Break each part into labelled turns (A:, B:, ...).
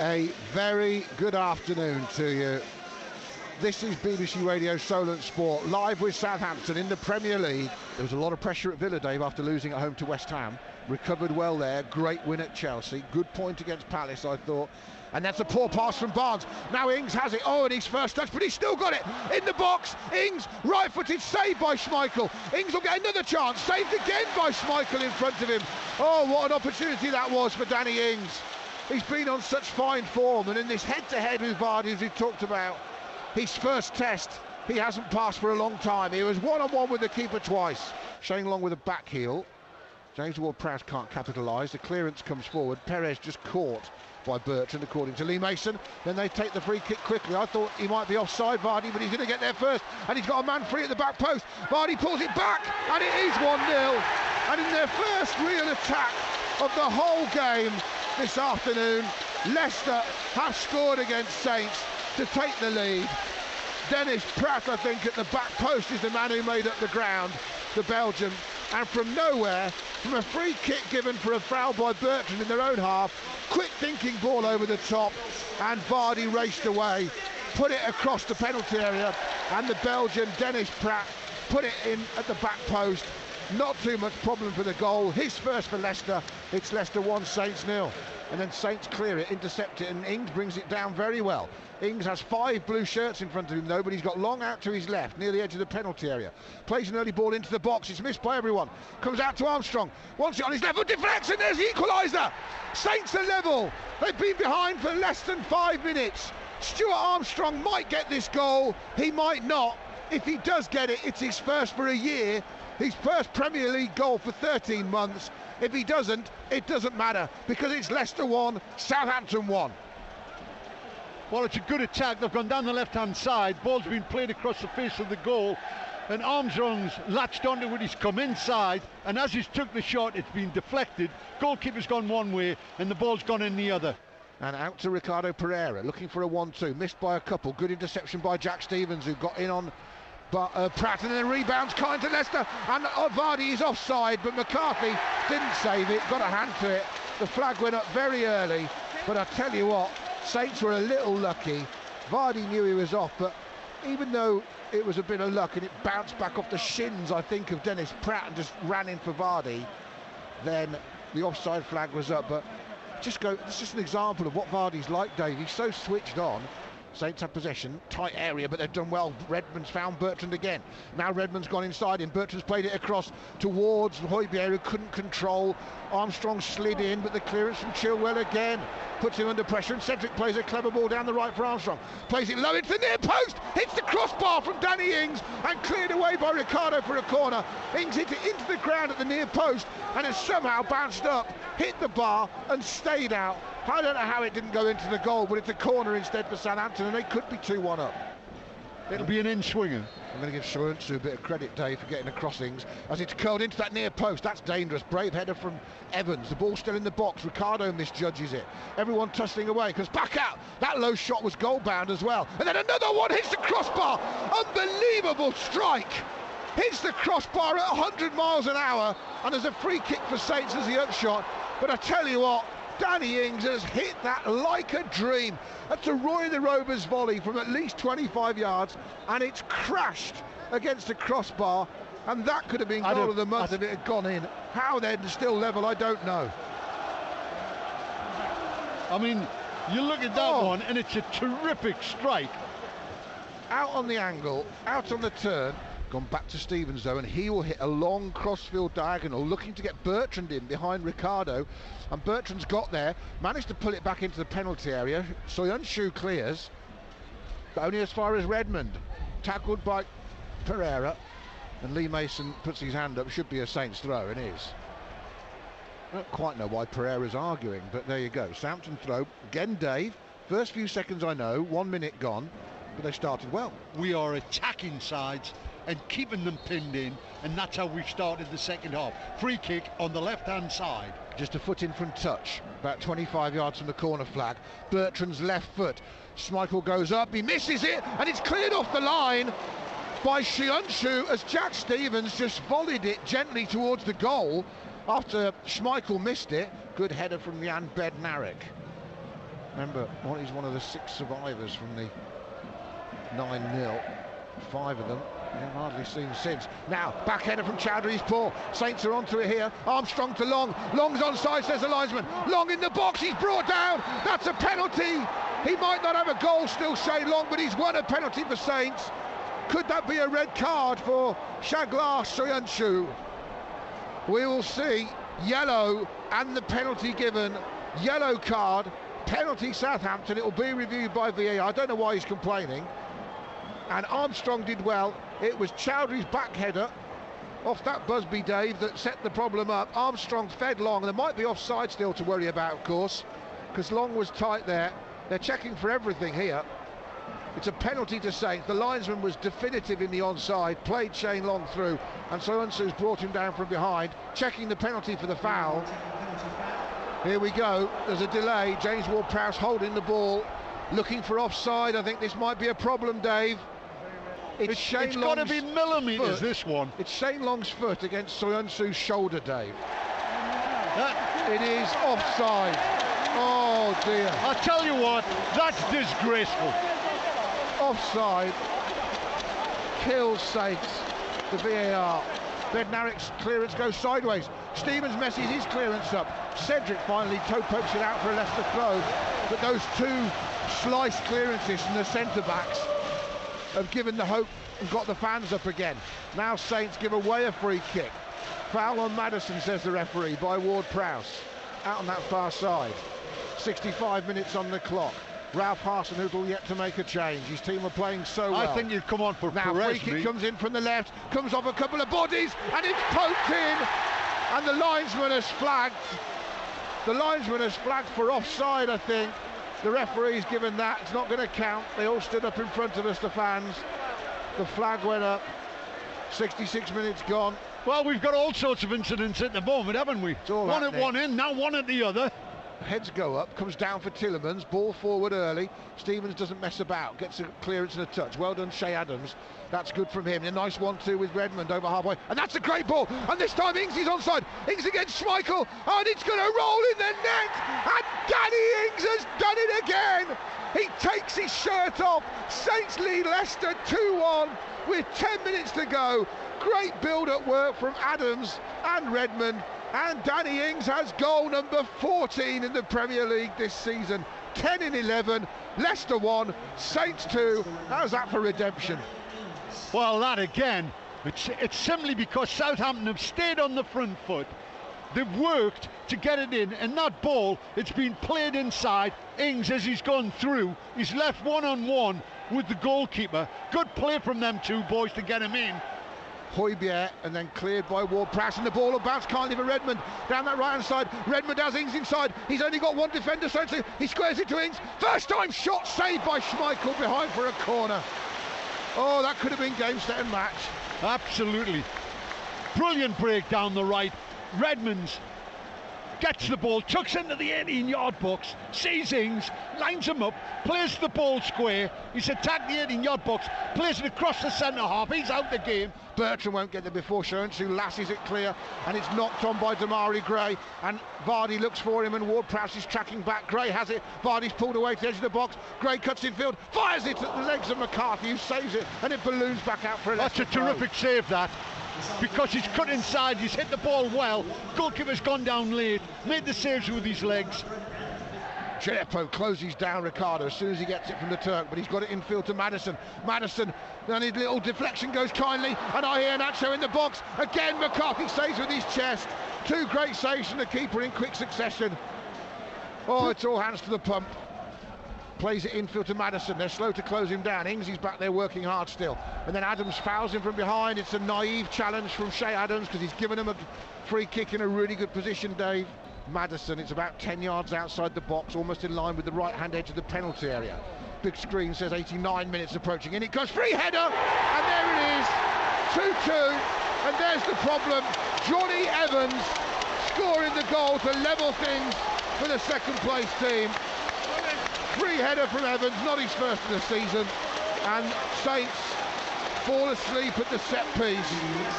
A: A very good afternoon to you. This is BBC Radio Solent Sport, live with Southampton in the Premier League. There was a lot of pressure at Villa, Dave, after losing at home to West Ham. Recovered well there, great win at Chelsea. Good point against Palace, I thought. And that's a poor pass from Barnes. Now Ings has it. Oh, and his first touch, but he's still got it. In the box, Ings, right-footed, saved by Schmeichel. Ings will get another chance, saved again by Schmeichel in front of him. Oh, what an opportunity that was for Danny Ings. He's been on such fine form, and in this head-to-head with Vardy, as we've talked about, his first test, he hasn't passed for a long time. He was one-on-one with the keeper twice. Shane Long with a back heel. James Ward-Prowse can't capitalise. The clearance comes forward. Perez just caught by Bertrand, according to Lee Mason. Then they take the free kick quickly. I thought he might be offside, Vardy, but he's going to get there first. And he's got a man free at the back post. Vardy pulls it back, and it is 1-0. And in their first real attack of the whole game this afternoon, Leicester have scored against Saints to take the lead. Dennis Praet, I think, at the back post is the man who made up the ground, the Belgian. And from nowhere, from a free kick given for a foul by Bertrand in their own half, quick thinking ball over the top, and Vardy raced away, put it across the penalty area, and the Belgian Dennis Praet put it in at the back post. Not too much problem for the goal. His first for Leicester. It's Leicester 1, Saints 0. And then Saints clear it, intercept it, and Ings brings it down very well. Ings has 5 blue shirts in front of him though, but he's got Long out to his left, near the edge of the penalty area. Plays an early ball into the box, it's missed by everyone. Comes out to Armstrong, wants it on his left foot, deflects, and there's the equaliser! Saints are level. They've been behind for less than 5 minutes. Stuart Armstrong might get this goal, he might not. If he does get it, it's his first for a year, his first Premier League goal for 13 months. If he doesn't, it doesn't matter, because it's Leicester 1, Southampton 1.
B: Well, it's a good attack. They've gone down the left-hand side. Ball's been played across the face of the goal, and Armstrong's latched onto it. He's come inside, and as he's took the shot, it's been deflected. Goalkeeper's gone one way, and the ball's gone in the other.
A: And out to Ricardo Pereira, looking for a 1-2. Missed by a couple. Good interception by Jack Stevens, who got in on Praet, and then rebounds kind to Leicester, and Vardy is offside, but McCarthy didn't save it, got a hand to it. The flag went up very early, but I tell you what, Saints were a little lucky. Vardy knew he was off, but even though it was a bit of luck and it bounced back off the shins, I think, of Dennis Praet and just ran in for Vardy, then the offside flag was up. But it's just an example of what Vardy's like, Dave. He's so switched on. Saints have possession, tight area, but they've done well. Redmond's found Bertrand again. Now Redmond's gone inside him. Bertrand's played it across towards Højbjerg, who couldn't control. Armstrong slid in, but the clearance from Chilwell again puts him under pressure, and Cedric plays a clever ball down the right for Armstrong. Plays it low into the near post, hits the crossbar from Danny Ings, and cleared away by Ricardo for a corner. Ings hit it into the ground at the near post, and has somehow bounced up, hit the bar, and stayed out. I don't know how it didn't go into the goal, but it's a corner instead for Southampton, and they could be 2-1 up.
B: It'll be an in-swinger.
A: I'm going to give Southampton a bit of credit, Dave, for getting the crossings, as it's curled into that near post. That's dangerous. Brave header from Evans. The ball's still in the box. Ricardo misjudges it. Everyone tussling away, comes back out. That low shot was goal-bound as well. And then another one hits the crossbar. Unbelievable strike. Hits the crossbar at 100 miles an hour, and there's a free kick for Saints as the upshot. But I tell you what, Danny Ings has hit that like a dream. That's a Roy the Rovers volley from at least 25 yards, and it's crashed against the crossbar, and that could have been goal of the month if it had gone in. How they're still level, I don't know.
B: I mean, you look at that one, and it's a terrific strike.
A: Out on the angle, out on the turn. Gone back to Stevens though, and he will hit a long crossfield diagonal, looking to get Bertrand in behind Ricardo, and Bertrand's got there, managed to pull it back into the penalty area. Soyuncu clears, but only as far as Redmond, tackled by Pereira, and Lee Mason puts his hand up. Should be a Saints throw, and is. I don't quite know why Pereira's arguing, but there you go. Southampton throw again, Dave. First few seconds, I know, 1 minute gone, but they started well.
B: We are attacking sides and keeping them pinned in, and that's how we've started the second half. Free kick on the left-hand side.
A: Just a foot in from touch, about 25 yards from the corner flag. Bertrand's left foot. Schmeichel goes up, he misses it, and it's cleared off the line by Soyuncu as Jack Stevens just volleyed it gently towards the goal after Schmeichel missed it. Good header from Jan Bednarek. Remember, he's one of the 6 survivors from the 9-0. 5 of them you've hardly seen since. Now, back header from Chowdhury's paw. Saints are onto it here. Armstrong to Long. Long's onside, says the linesman. Long in the box, he's brought down. That's a penalty. He might not have a goal still, Shane Long, but he's won a penalty for Saints. Could that be a red card for Shaglar Soyuncu? We will see. Yellow and the penalty given. Yellow card. Penalty Southampton. It will be reviewed by VAR. I don't know why he's complaining. And Armstrong did well. It was Chowdhury's back header off that Busby, Dave, that set the problem up. Armstrong fed Long. There might be offside still to worry about, of course, because Long was tight there. They're checking for everything here. It's a penalty to Saints. The linesman was definitive in the onside, played Shane Long through, and Soyuncu's brought him down from behind, checking the penalty for the foul. Here we go. There's a delay. James Ward-Prowse holding the ball, looking for offside. I think this might be a problem, Dave.
B: It's got to be millimetres, this one.
A: It's Shane Long's foot against Soyuncu's shoulder, Dave. It is offside. Oh dear.
B: I'll tell you what, that's disgraceful.
A: Offside. Kills Saints. The VAR. Bednaric's clearance goes sideways. Stevens messes his clearance up. Cedric finally toe pokes it out for a Leicester throw. But those 2 sliced clearances from the centre-backs have given the hope and got the fans up again. Now Saints give away a free kick. Foul on Maddison, says the referee, by Ward-Prowse. Out on that far side. 65 minutes on the clock. Ralph Hasenhüttl yet to make a change. His team are playing so well.
B: I think you'd come on for
A: now
B: Praet,
A: free kick comes in from the left, comes off a couple of bodies, and it's poked in, and the linesman has flagged. The linesman has flagged for offside, I think. The referee's given that. It's not going to count. They all stood up in front of us, the fans. The flag went up. 66 minutes gone.
B: Well, we've got all sorts of incidents at the moment, haven't we? One at one end, now one at the other.
A: Heads go up, comes down for Tillemans, ball forward early. Stevens doesn't mess about, gets a clearance and a touch. Well done, Shea Adams. That's good from him. A nice 1-2 with Redmond over halfway, and that's a great ball. And this time Ings is onside. Ings against Schmeichel, and it's going to roll in the net. And Danny Ings has done it again. He takes his shirt off. Saints lead Leicester 2-1 with 10 minutes to go. Great build-up work from Adams and Redmond. And Danny Ings has goal number 14 in the Premier League this season. 10 in 11, Leicester 1, Saints 2. How's that for redemption?
B: Well, that again, it's simply because Southampton have stayed on the front foot. They've worked to get it in, and that ball, it's been played inside. Ings, as he's gone through, he's left one-on-one with the goalkeeper. Good play from them 2 boys to get him in.
A: Højbjerg, and then cleared by Ward-Prowse, and the ball will bounce kindly for Redmond down that right hand side. Redmond has Ings inside. He's only got one defender, so he squares it to Ings. First time shot saved by Schmeichel behind for a corner. Oh, that could have been game, set and match.
B: Absolutely. Brilliant break down the right. Redmond's gets the ball, tucks into the 18-yard box, sees Ings, lines him up, plays the ball square. He's attacked the 18-yard box, plays it across the centre half. He's out the game.
A: Bertrand won't get there before Soyuncu lasses it clear, and it's knocked on by Damari Gray, and Vardy looks for him, and Ward-Prowse is tracking back. Gray has it. Vardy's pulled away to the edge of the box. Gray cuts in field, fires it at the legs of McCarthy, who saves it, and it balloons back out for a Leicester
B: That's a terrific save, that. Because he's cut inside, he's hit the ball well. Goalkeeper's gone down late, made the saves with his legs.
A: Djepo closes down Ricardo as soon as he gets it from the Turk, but he's got it infield to Maddison. Maddison, then his little deflection goes kindly, and I hear Nacho in the box. Again, McCarthy saves with his chest. 2 great saves from the keeper in quick succession. Oh, it's all hands to the pump. Plays it infield to Maddison. They're slow to close him down. Ings is back there working hard still. And then Adams fouls him from behind. It's a naive challenge from Shea Adams because he's given him a free kick in a really good position, Dave. Maddison, it's about 10 yards outside the box, almost in line with the right-hand edge of the penalty area. Big screen says 89 minutes approaching. In it goes, free header, and there it is. 2-2, and there's the problem. Johnny Evans scoring the goal to level things for the second-place team. Free header from Evans, not his first of the season, and Saints fall asleep at the set piece,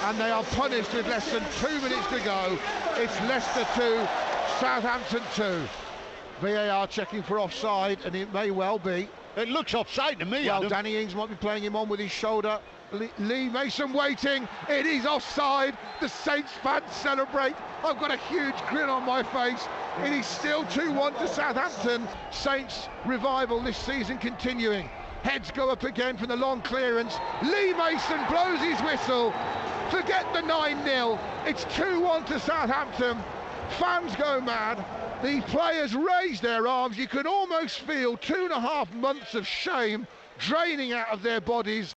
A: and they are punished with less than 2 minutes to go. It's Leicester 2, Southampton 2. VAR checking for offside, and it may well be.
B: It looks offside to me,
A: Well,
B: Adam.
A: Danny Ings might be playing him on with his shoulder. Lee Mason waiting. It is offside. The Saints fans celebrate. I've got a huge grin on my face. It is still 2-1 to Southampton. Saints revival this season continuing. Heads go up again from the long clearance. Lee Mason blows his whistle. Forget the 9-0. It's 2-1 to Southampton. Fans go mad. The players raise their arms. You can almost feel 2.5 months of shame draining out of their bodies.